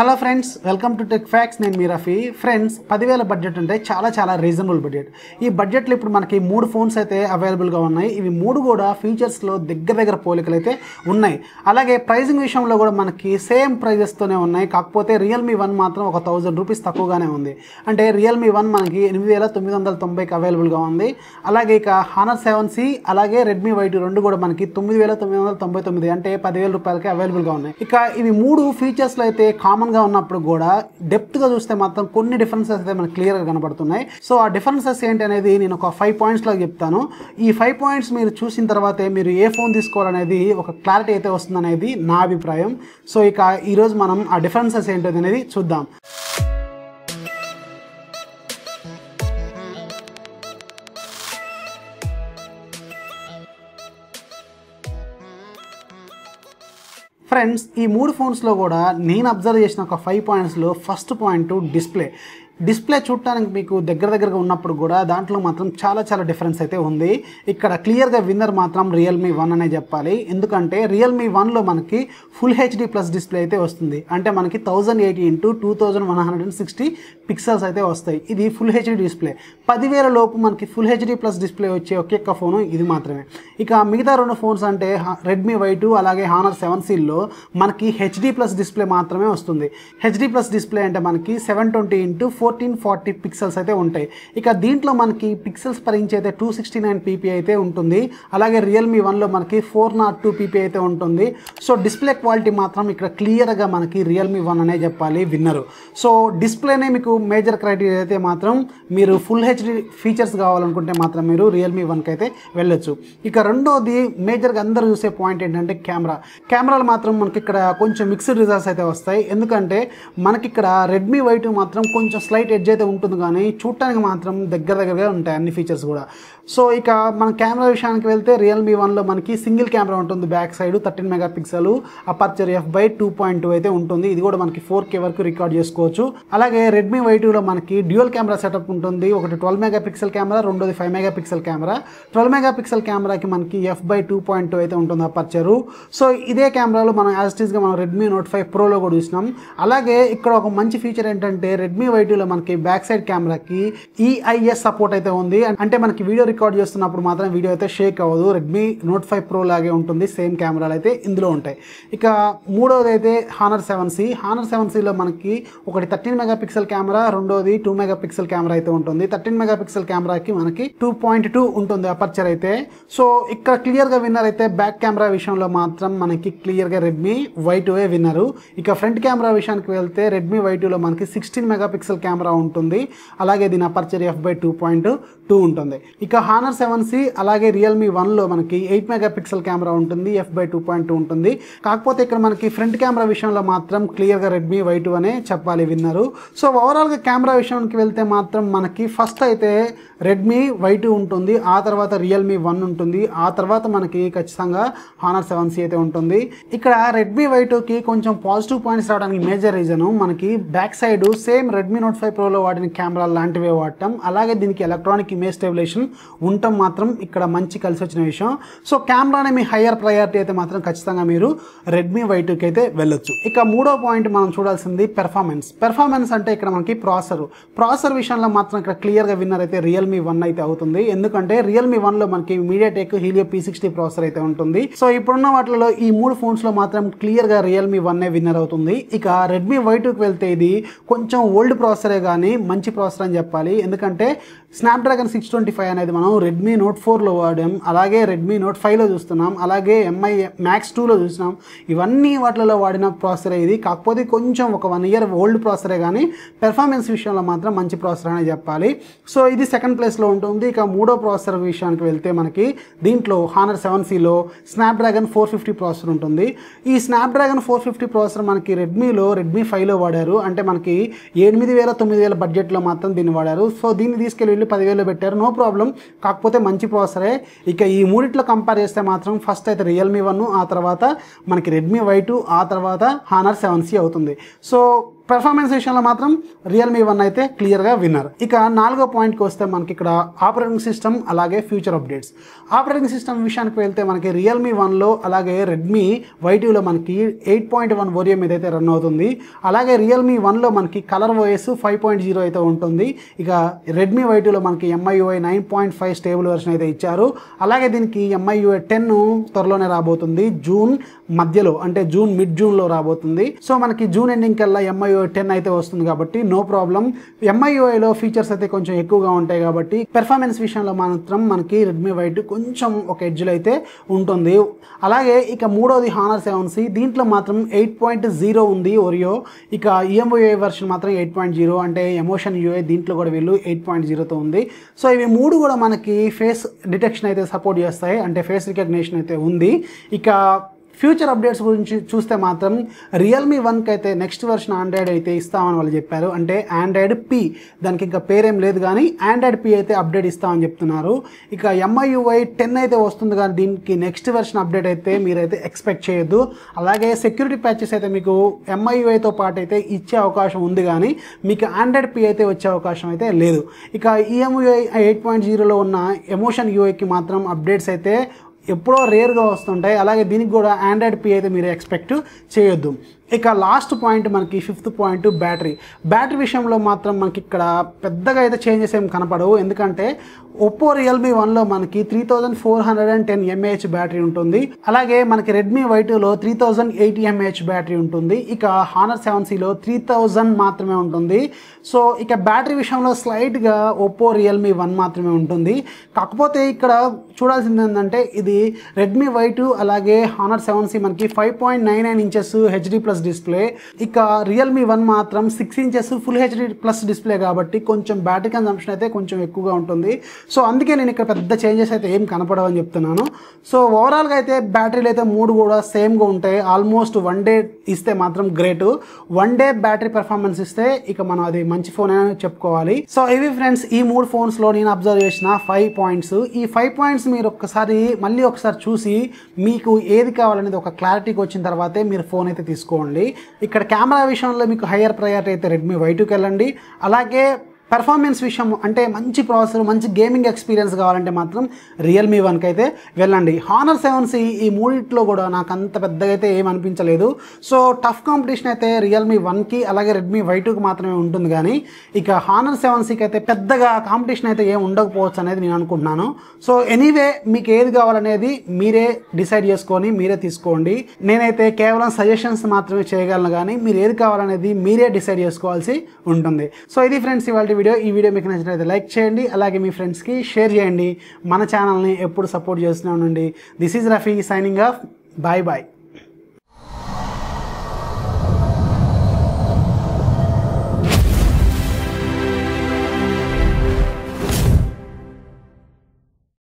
Hello friends, welcome to tech fax. నేను మీ Rafi. Friends, 10,000 budget అంటే చాలా రీజనబుల్ బడ్జెట్. ఈ బడ్జెట్లో ఇప్పుడు మనకి 3 ఫోన్స్ అయితే అవైలబుల్గా ఉన్నాయి. ఇవి 3 కూడా ఫీచర్స్లో దగ్గర పోలికలు అయితే ఉన్నాయి. అలాగే ప్రైజింగ్ విషయంలో కూడా మనకి సేమ్ ప్రైజెస్తోనే ఉన్నాయి. కాకపోతే రియల్మీ 1 మాత్రం ఒక 1000 రూపీస్ తక్కువగానే ఉంది. అంటే రియల్మీ 1 మనకి 8,990కి అవైలబుల్గా ఉంది. అలాగే ఇక హానర్ 7C అలాగే రెడ్మీ Y2 రెండు కూడా మనకి 9,999 అంటే 10,000 రూపాయలకి అవైలబుల్గా ఉన్నాయి. ఇక ఇవి 3 ఫీచర్స్లో అయితే కామన్గా ఉన్నప్పుడు కూడా డెప్త్గా చూస్తే మాత్రం కొన్ని డిఫరెన్సెస్ అయితే మనకు క్లియర్గా కనబడుతున్నాయి. సో ఆ డిఫరెన్సెస్ ఏంటి అనేది నేను ఒక 5 పాయింట్స్లో చెప్తాను. ఈ 5 పాయింట్స్ మీరు చూసిన తర్వాతే మీరు ఏ ఫోన్ తీసుకోవాలనేది ఒక క్లారిటీ అయితే వస్తుందనేది నా అభిప్రాయం. సో ఇక ఈరోజు మనం ఆ డిఫరెన్సెస్ ఏంటో అనేది చూద్దాం. ఫ్రెండ్స్, ఈ 3 ఫోన్స్లో కూడా నేను అబ్జర్వ్ చేసిన ఒక 5 పాయింట్స్లో ఫస్ట్ పాయింట్ డిస్ప్లే చూడటానికి మీకు దగ్గరగా ఉన్నప్పుడు కూడా దాంట్లో మాత్రం చాలా డిఫరెన్స్ అయితే ఉంది. ఇక్కడ క్లియర్గా విన్నర్ మాత్రం రియల్మీ 1 అనే చెప్పాలి. ఎందుకంటే రియల్మీ 1లో మనకి ఫుల్ హెచ్డి ప్లస్ డిస్ప్లే అయితే వస్తుంది. అంటే మనకి 1080x2160 పిక్సెల్స్ అయితే వస్తాయి. ఇది ఫుల్ హెచ్డి డిస్ప్లే. 10,000 లోపు మనకి ఫుల్ హెచ్డి ప్లస్ డిస్ప్లే వచ్చే ఒక్క ఫోను ఇది మాత్రమే. ఇక మిగతా 2 ఫోన్స్ అంటే రెడ్మీ Y2 అలాగే హానర్ 7Cలో మనకి హెచ్డి ప్లస్ డిస్ప్లే మాత్రమే వస్తుంది. హెచ్డి ప్లస్ డిస్ప్లే అంటే మనకి 720x1440 పిక్సెల్స్ అయితే ఉంటాయి. ఇక దీంట్లో మనకి పిక్సెల్స్ పర్ ఇంచ్ అయితే 269 ppi అయితే ఉంటుంది. అలాగే రియల్మీ 1లో మనకి 402 ppi అయితే ఉంటుంది. సో డిస్ప్లే క్వాలిటీ మాత్రం ఇక్కడ క్లియర్గా మనకి రియల్మీ 1 అనే చెప్పాలి విన్నరు. సో డిస్ప్లేనే మీకు మేజర్ క్రైటీరియా అయితే మాత్రం మీరు ఫుల్ హెచ్డి ఫీచర్స్ కావాలనుకుంటే మాత్రం మీరు రియల్మీ 1కి అయితే వెళ్ళొచ్చు. ఇక రెండోది మేజర్గా అందరూ చూసే పాయింట్ ఏంటంటే కెమెరాలు మాత్రం మనకి ఇక్కడ కొంచెం మిక్స్డ్ రిజల్ట్స్ అయితే వస్తాయి. ఎందుకంటే మనకి ఇక్కడ రెడ్మీ Y2 మాత్రం కొంచెం స్లైట్ ఎడ్జ్ అయితే ఉంటుంది, కానీ చూడటానికి మాత్రం దగ్గరగా ఉంటాయి అన్ని ఫీచర్స్ కూడా. సో ఇక మన కెమెరా విషయానికి వెళ్తే రియల్మీ 1లో మనకి సింగిల్ కెమెరా ఉంటుంది. Back side 13 megapixel, aperture f/2.2 అయితే ఉంటుంది. ఇది కూడా మనకి 4K వరకు రికార్డ్ చేసుకోవచ్చు. అలాగే రెడ్మీ Y2లో మనకి డ్యూయల్ కెమెరా సెటప్ ఉంటుంది. ఒకటి 12 మెగాపిక్సెల్ కెమెరా, రెండోది 5 మెగాపిక్సెల్ కెమెరా. 12 మెగాపిక్సెల్ కెమెరాకి మనకి f/2.2 అయితే ఉంటుంది అపర్చరు. సో ఇదే కెమెరాలో మనం యాజ్ ఇట్ ఈస్గా మనం రెడ్మీ నోట్ 5 ప్రోలో కూడా చూసినాం. అలాగే ఇక్కడ ఒక మంచి ఫీచర్ ఏంటంటే రెడ్మీ Y2లో మనకి బ్యాక్ సైడ్ కెమెరాకి EIS సపోర్ట్ అయితే ఉంది. అంటే మనకి వీడియో రికార్డ్ చేస్తున్నప్పుడు మాత్రం వీడియో అయితే షేక్ అవ్వదు. రెడ్మీ నోట్ 5 ప్రో లాగే ఉంటుంది. సేమ్ కెమెరాలు అయితే ఇందులో ఉంటాయి. ఇక మూడోది అయితే హానర్ 7Cలో మనకి ఒకటి 13 మెగాపిక్సెల్ కెమెరా, రెండోది 2 మెగాపిక్సెల్ కెమెరా అయితే ఉంటుంది. 13 మెగాపిక్సెల్ కెమెరాకి మనకి 2.2 ఉంటుంది అపర్చర్ అయితే. సో ఇక్కడ క్లియర్గా విన్నర్ అయితే బ్యాక్ కెమెరా విషయంలో మాత్రం మనకి క్లియర్గా రెడ్మీ Y2 విన్నరు. ఇక ఫ్రంట్ కెమెరా విషయానికి వెళ్తే రెడ్మీ Y2లో మనకి 16 మెగాపిక్సెల్ కెమెరా ఉంటుంది. అలాగే దీని అపర్చర్ f/2.2 ఉంటుంది. ఇక హానర్ 7C అలాగే రియల్మీ 1లో మనకి 8 మెగాపిక్సెల్ కెమెరా ఉంటుంది, f/2.2 ఉంటుంది. కాకపోతే ఇక్కడ మనకి ఫ్రంట్ కెమెరా విషయంలో మాత్రం క్లియర్గా రెడ్మీ Y2 అనే చెప్పాలి విన్నరు. సో ఓవరాల్గా కెమెరా విషయానికి వెళ్తే మాత్రం మనకి ఫస్ట్ అయితే రెడ్మీ Y2 ఉంటుంది, ఆ తర్వాత రియల్మీ 1 ఉంటుంది, ఆ తర్వాత మనకి ఖచ్చితంగా హానర్ 7C అయితే ఉంటుంది. ఇక్కడ రెడ్మీ Y2కి కొంచెం పాజిటివ్ పాయింట్స్ రావడానికి మేజర్ రీజను మనకి back side same Redmi note 5 ప్రోలో వాడిన కెమెరా లాంటివే వాడటం, అలాగే దీనికి ఎలక్ట్రానిక్ ఇమేజ్ స్టెబిలైజేషన్ ఉండటం మాత్రం ఇక్కడ మంచి కలిసి వచ్చిన విషయం. సో కెమెరానే మీ హయ్యర్ ప్రయారిటీ అయితే మాత్రం ఖచ్చితంగా మీరు రెడ్మీ Y2కి అయితే వెళ్ళొచ్చు. ఇక మూడో పాయింట్ మనం చూడాల్సింది పెర్ఫార్మెన్స్ అంటే ఇక్కడ మనకి ప్రాసెసర్ విషయంలో మాత్రం ఇక్కడ క్లియర్గా విన్నర్ అయితే రియల్మీ 1 అయితే అవుతుంది. ఎందుకంటే రియల్మీ 1లో మనకి మీడియాటెక్ హీలియో P60 ప్రాసెసర్ అయితే ఉంటుంది. సో ఇప్పుడున్న వాటిలో ఈ 3 ఫోన్స్లో మాత్రం క్లియర్గా రియల్మీ 1 విన్నర్ అవుతుంది. ఇక రెడ్మీ Y2కి వెళ్తే ఇది కొంచెం ఓల్డ్ ప్రాసెసరే కానీ మంచి ప్రాసెసర్ అని చెప్పాలి. ఎందుకంటే స్నాప్డ్రాగన్ 625 అనేది మనం రెడ్మీ నోట్ 4లో వాడాం, అలాగే రెడ్మీ నోట్ 5లో చూస్తున్నాం, అలాగే MI Max 2లో చూసినాం. ఇవన్నీ వాటిలో వాడిన ప్రాసెసరే ఇది. కాకపోతే కొంచెం ఒక 1 ఇయర్ ఓల్డ్ ప్రాసెసరే కానీ పెర్ఫార్మెన్స్ విషయంలో మాత్రం మంచి ప్రాసెసర్ అనే చెప్పాలి. సో ఇది సెకండ్ ప్లేస్లో ఉంటుంది. ఇక మూడో ప్రాసెసర్ విషయానికి వెళ్తే మనకి దీంట్లో హానర్ 7Cలో స్నాప్డ్రాగన్ 450 ప్రాసెసర్ ఉంటుంది. ఈ స్నాప్డ్రాగన్ 450 ప్రాసెసర్ మనకి రెడ్మీ 5లో వాడారు. అంటే మనకి 8,000-9,000 బడ్జెట్లో మాత్రం దీన్ని వాడారు. సో దీన్ని తీసుకెళ్ళి 10,000 పెట్టారు, నో ప్రాబ్లం. కాకపోతే మంచి ప్రాసెసరే. ఇక ఈ మూడిట్లో కంపేర్ చేస్తే మాత్రం ఫస్ట్ అయితే రియల్మీ 1, ఆ తర్వాత మనకి రెడ్మీ Y2, ఆ తర్వాత హానర్ 7C అవుతుంది. సో పెర్ఫార్మెన్స్ విషయంలో మాత్రం రియల్మీ 1 అయితే క్లియర్గా విన్నర్. ఇక 4వ పాయింట్కి వస్తే మనకి ఇక్కడ ఆపరేటింగ్ సిస్టమ్ అలాగే ఫ్యూచర్ అప్డేట్స్. ఆపరేటింగ్ సిస్టమ్ విషయానికి వెళ్తే మనకి రియల్మీ 1లో అలాగే రెడ్మీ Y2లో మనకి 8.1 ఓరియో మీద అయితే రన్ అవుతుంది. అలాగే రియల్మీ 1లో మనకి కలర్ ఓఎస్ 5.0 అయితే ఉంటుంది. ఇక రెడ్మీ Y2లో మనకి MIUI 9.5 స్టేబుల్ వెర్షన్ అయితే ఇచ్చారు. అలాగే దీనికి MIUI 10 త్వరలోనే రాబోతుంది, జూన్ మధ్యలో అంటే మిడ్ జూన్లో రాబోతుంది. సో మనకి జూన్ ఎండింగ్ కల్లా MIUI 10 అయితే వస్తుంది కాబట్టి నో ప్రాబ్లం. MIUIలో ఫీచర్స్ అయితే కొంచెం ఎక్కువగా ఉంటాయి కాబట్టి పెర్ఫార్మెన్స్ విషయంలో మాత్రం మనకి రెడ్మీ Y2 కొంచెం ఒక ఎడ్జ్లో అయితే ఉంటుంది. అలాగే ఇక మూడోది హానర్ 7C, దీంట్లో మాత్రం 8.0 ఉంది ఓరియో. ఇక EMUI వెర్షన్ మాత్రం 8.0 అంటే ఎమోషన్ UI దీంట్లో కూడా వీళ్ళు 8.0తో ఉంది. సో ఇవి మూడు కూడా మనకి ఫేస్ డిటెక్షన్ అయితే సపోర్ట్ చేస్తాయి, అంటే ఫేస్ రికగ్నిషన్ అయితే ఉంది. ఇక ఫ్యూచర్ అప్డేట్స్ గురించి చూస్తే మాత్రం రియల్మీ 1కి అయితే నెక్స్ట్ వెర్షన్ ఆండ్రాయిడ్ అయితే ఇస్తామని వాళ్ళు చెప్పారు, అంటే ఆండ్రాయిడ్ P. దానికి ఇంకా పేరేం లేదు కానీ ఆండ్రాయిడ్ P అయితే అప్డేట్ ఇస్తామని చెప్తున్నారు. ఇక MIUI 10 అయితే వస్తుంది కానీ దీనికి నెక్స్ట్ వెర్షన్ అప్డేట్ అయితే మీరైతే ఎక్స్పెక్ట్ చేయొద్దు. అలాగే సెక్యూరిటీ ప్యాచెస్ అయితే మీకు MIUIతో పాటు అయితే ఇచ్చే అవకాశం ఉంది కానీ మీకు ఆండ్రాయిడ్ P అయితే వచ్చే అవకాశం అయితే లేదు. ఇక EMUI 8.0లో ఉన్న ఎమోషన్ UIకి మాత్రం అప్డేట్స్ అయితే ఎప్పుడో రేర్గా వస్తుంటాయి. అలాగే దీనికి కూడా ఆండ్రాయిడ్ P అయితే మీరు ఎక్స్పెక్ట్ చేయొద్దు. ఇక లాస్ట్ పాయింట్ మనకి 5th పాయింట్ బ్యాటరీ విషయంలో మాత్రం మనకి ఇక్కడ పెద్దగా అయితే చేంజెస్ ఏం కనపడవు. ఎందుకంటే ఒప్పో రియల్మీ 1లో మనకి 3410 mAh బ్యాటరీ ఉంటుంది. అలాగే మనకి రెడ్మీ Y2లో 3080 mAh బ్యాటరీ ఉంటుంది. ఇక హానర్ 7Cలో 3000 మాత్రమే ఉంటుంది. సో ఇక బ్యాటరీ విషయంలో స్లైట్గా ఒప్పో రియల్మీ 1 మాత్రమే ఉంటుంది. కాకపోతే ఇక్కడ చూడాల్సింది ఏంటంటే ఇది రెడ్మీ Y2 అలాగే హానర్ 7C మనకి 5.99 ఇంచెస్ HD+ డిస్ప్లే. ఇక రియల్మీ 1 మాత్రం 6 ఇంచెస్ ఫుల్ HD+ డిస్ప్లే కాబట్టి కొంచెం బ్యాటరీ కన్సంప్షన్ అయితే కొంచెం ఎక్కువగా ఉంటుంది. సో అందుకే నేను ఇక్కడ పెద్ద చేంజెస్ అయితే ఏం కనపడవని చెప్తున్నాను. సో ఓవరాల్గా అయితే బ్యాటరీలు అయితే మూడు కూడా సేమ్గా ఉంటాయి. ఆల్మోస్ట్ 1 డే ఇస్తే మాత్రం గ్రేట్. 1 డే బ్యాటరీ పెర్ఫార్మెన్స్ ఇస్తే ఇక మనం అది మంచి ఫోన్ అని చెప్పుకోవాలి. సో ఇవి ఫ్రెండ్స్ ఈ 3 ఫోన్స్లో నేను అబ్జర్వ్ చేసిన 5 పాయింట్స్. ఈ 5 పాయింట్స్ మీరు మళ్ళీ ఒకసారి చూసి మీకు ఏది కావాలనేది ఒక క్లారిటీకి వచ్చిన తర్వాతే మీరు ఫోన్ అయితే తీసుకోండి. ఇక్కడ కెమెరా విషయంలో మీకు హయ్యర్ ప్రయారిటీ అయితే రెడ్మీ Y2కి వెళ్ళండి. అలాగే పెర్ఫార్మెన్స్ విషయం అంటే మంచి ప్రాసెసర్, మంచి గేమింగ్ ఎక్స్పీరియన్స్ కావాలంటే మాత్రం రియల్మీ 1కి అయితే వెళ్ళండి. హానర్ 7C ఈ మూడిట్లో కూడా నాకు అంత పెద్దగా అయితే ఏం అనిపించలేదు. సో టఫ్ కాంపిటీషన్ అయితే రియల్మీ 1కి అలాగే రెడ్మీ Y2కి మాత్రమే ఉంటుంది. కానీ ఇక హానర్ 7Cకి అయితే పెద్దగా కాంపిటీషన్ అయితే ఏం ఉండకపోవచ్చు అనేది నేను అనుకుంటున్నాను. సో ఎనీవే మీకు ఏది కావాలనేది మీరే డిసైడ్ చేసుకొని మీరే తీసుకోండి. నేనైతే కేవలం సజెషన్స్ మాత్రమే చేయగలను కానీ మీరు ఏది కావాలనేది మీరే డిసైడ్ చేసుకోవాల్సి ఉంటుంది. సో ఇది ఫ్రెండ్స్ ఇవాళ వీడియో. ఈ వీడియో మీకు నచ్చినట్లయితే లైక్ చేయండి, అలాగే మీ ఫ్రెండ్స్కి షేర్ చేయండి. మన ఛానల్ని ఎప్పుడు సపోర్ట్ చేస్తూనే ఉండండి. This is Rafi signing off. Bye bye.